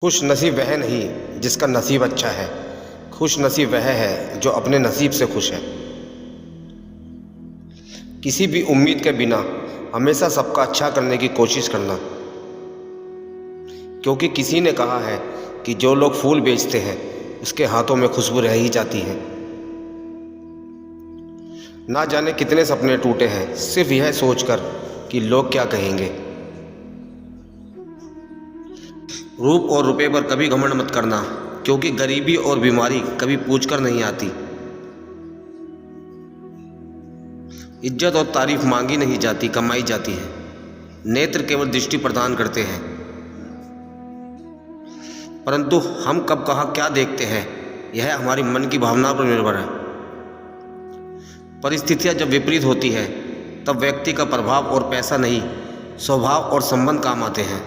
खुश नसीब वह नहीं जिसका नसीब अच्छा है। खुश नसीब वह है जो अपने नसीब से खुश है। किसी भी उम्मीद के बिना हमेशा सबका अच्छा करने की कोशिश करना, क्योंकि किसी ने कहा है कि जो लोग फूल बेचते हैं उसके हाथों में खुशबू रह ही जाती है। ना जाने कितने सपने टूटे हैं सिर्फ यह सोचकर कि लोग क्या कहेंगे। रूप और रुपए पर कभी घमंड मत करना, क्योंकि गरीबी और बीमारी कभी पूछकर नहीं आती। इज्जत और तारीफ मांगी नहीं जाती, कमाई जाती है। नेत्र केवल दृष्टि प्रदान करते हैं, परंतु हम कब कहाँ क्या देखते हैं यह हमारी मन की भावना पर निर्भर है। परिस्थितियां जब विपरीत होती है तब व्यक्ति का प्रभाव और पैसा नहीं, स्वभाव और संबंध काम आते हैं।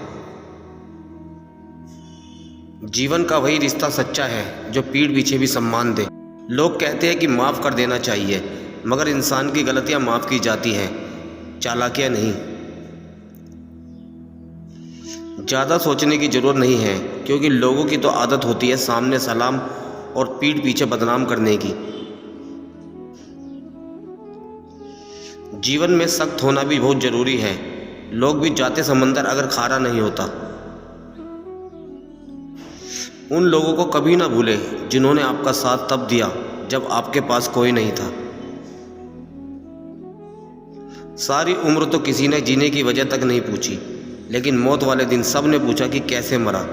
जीवन का वही रिश्ता सच्चा है जो पीठ पीछे भी सम्मान दे। लोग कहते हैं कि माफ़ कर देना चाहिए, मगर इंसान की गलतियां माफ़ की जाती हैं, चालाकियां नहीं। ज़्यादा सोचने की ज़रूरत नहीं है, क्योंकि लोगों की तो आदत होती है सामने सलाम और पीठ पीछे बदनाम करने की। जीवन में सख्त होना भी बहुत ज़रूरी है। लोग भी जाते समंदर अगर खारा नहीं होता। उन लोगों को कभी ना भूले जिन्होंने आपका साथ तब दिया जब आपके पास कोई नहीं था। सारी उम्र तो किसी ने जीने की वजह तक नहीं पूछी, लेकिन मौत वाले दिन सब ने पूछा कि कैसे मरा।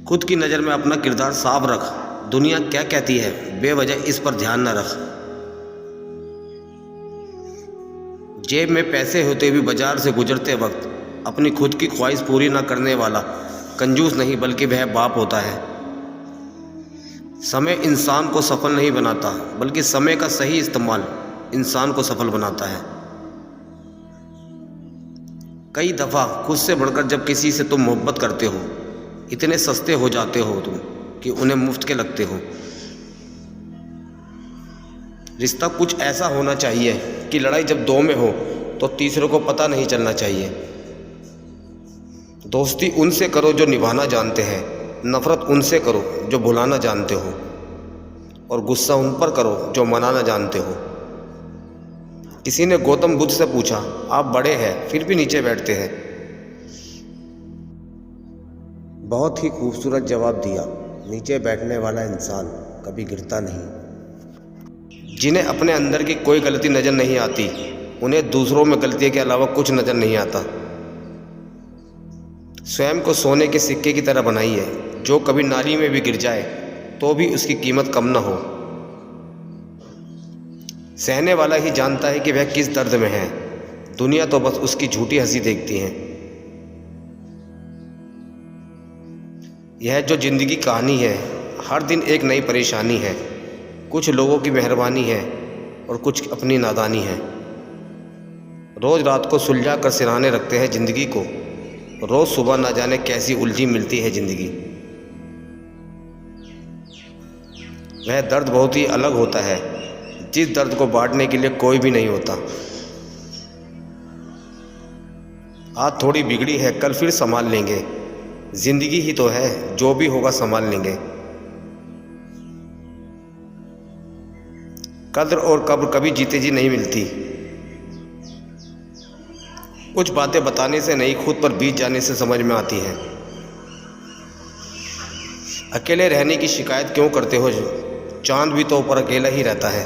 खुद की नज़र में अपना किरदार साफ रख। दुनिया क्या कहती है बेवजह इस पर ध्यान न रख। जेब में पैसे होते भी बाजार से गुजरते वक्त अपनी खुद की ख्वाहिश पूरी ना करने वाला कंजूस नहीं, बल्कि वह बाप होता है। समय इंसान को सफल नहीं बनाता, बल्कि समय का सही इस्तेमाल इंसान को सफल बनाता है। कई दफ़ा खुद से बढ़कर जब किसी से तुम मोहब्बत करते हो, इतने सस्ते हो जाते हो तुम कि उन्हें मुफ्त के लगते हो। रिश्ता कुछ ऐसा होना चाहिए कि लड़ाई जब दो में हो तो तीसरे को पता नहीं चलना चाहिए। दोस्ती उनसे करो जो निभाना जानते हैं, नफ़रत उनसे करो जो भुलाना जानते हो, और गुस्सा उन पर करो जो मनाना जानते हो। किसी ने गौतम बुद्ध से पूछा, आप बड़े हैं फिर भी नीचे बैठते हैं। बहुत ही खूबसूरत जवाब दिया, नीचे बैठने वाला इंसान कभी गिरता नहीं। जिन्हें अपने अंदर की कोई गलती नज़र नहीं आती, उन्हें दूसरों में गलती के अलावा कुछ नज़र नहीं आता। स्वयं को सोने के सिक्के की तरह बनाइए, जो कभी नाली में भी गिर जाए तो भी उसकी कीमत कम ना हो। सहने वाला ही जानता है कि वह किस दर्द में है, दुनिया तो बस उसकी झूठी हंसी देखती है। यह जो जिंदगी कहानी है, हर दिन एक नई परेशानी है। कुछ लोगों की मेहरबानी है और कुछ अपनी नादानी है। रोज़ रात को सुलझा कर सिरहाने रखते हैं ज़िंदगी को, रोज़ सुबह ना जाने कैसी उलझी मिलती है ज़िंदगी। वह दर्द बहुत ही अलग होता है जिस दर्द को बांटने के लिए कोई भी नहीं होता। आज थोड़ी बिगड़ी है, कल फिर संभाल लेंगे। ज़िंदगी ही तो है, जो भी होगा संभाल लेंगे। कद्र और कब्र कभी जीते जी नहीं मिलती। कुछ बातें बताने से नहीं, खुद पर बीत जाने से समझ में आती हैं। अकेले रहने की शिकायत क्यों करते हो? चांद भी तो ऊपर अकेला ही रहता है।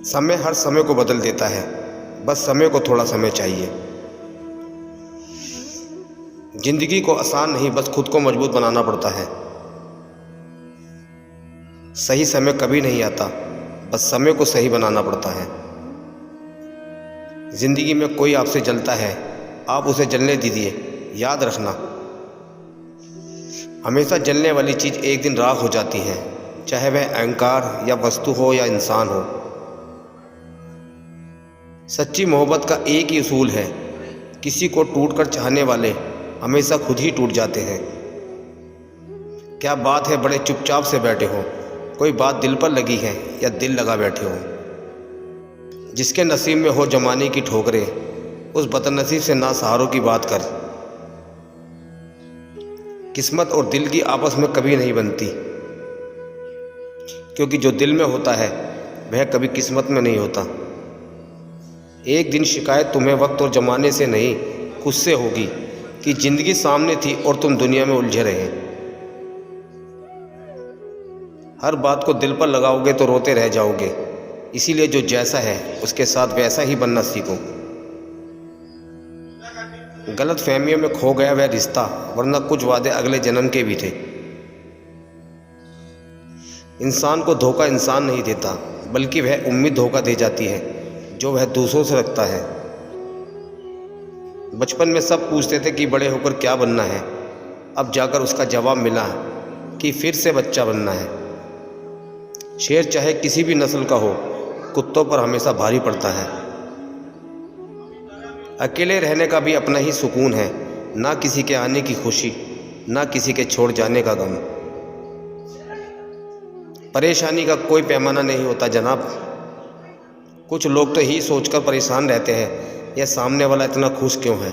समय हर समय को बदल देता है, बस समय को थोड़ा समय चाहिए। जिंदगी को आसान नहीं, बस खुद को मजबूत बनाना पड़ता है। सही समय कभी नहीं आता, बस समय को सही बनाना पड़ता है। जिंदगी में कोई आपसे जलता है, आप उसे जलने दीजिए। याद रखना, हमेशा जलने वाली चीज़ एक दिन राख हो जाती है, चाहे वह अहंकार या वस्तु हो या इंसान हो। सच्ची मोहब्बत का एक ही उसूल है, किसी को टूटकर चाहने वाले हमेशा खुद ही टूट जाते हैं। क्या बात है बड़े चुपचाप से बैठे हो, कोई बात दिल पर लगी है या दिल लगा बैठे हो? जिसके नसीब में हो जमाने की ठोकरें, उस बदनसीब से ना सहारों की बात कर। किस्मत और दिल की आपस में कभी नहीं बनती, क्योंकि जो दिल में होता है वह कभी किस्मत में नहीं होता। एक दिन शिकायत तुम्हें वक्त और ज़माने से नहीं, खुद से होगी कि ज़िंदगी सामने थी और तुम दुनिया में उलझे रहे। हर बात को दिल पर लगाओगे तो रोते रह जाओगे। इसीलिए जो जैसा है उसके साथ वैसा ही बनना सीखो। गलत फहमियों में खो गया वह रिश्ता, वरना कुछ वादे अगले जन्म के भी थे। इंसान को धोखा इंसान नहीं देता, बल्कि वह उम्मीद धोखा दे जाती है जो वह दूसरों से रखता है। बचपन में सब पूछते थे कि बड़े होकर क्या बनना है। अब जाकर उसका जवाब मिला कि फिर से बच्चा बनना है। शेर चाहे किसी भी नस्ल का हो, कुत्तों पर हमेशा भारी पड़ता है। अकेले रहने का भी अपना ही सुकून है, ना किसी के आने की खुशी, ना किसी के छोड़ जाने का गम। परेशानी का कोई पैमाना नहीं होता जनाब। कुछ लोग तो ही सोचकर परेशान रहते हैं, यह सामने वाला इतना खुश क्यों है।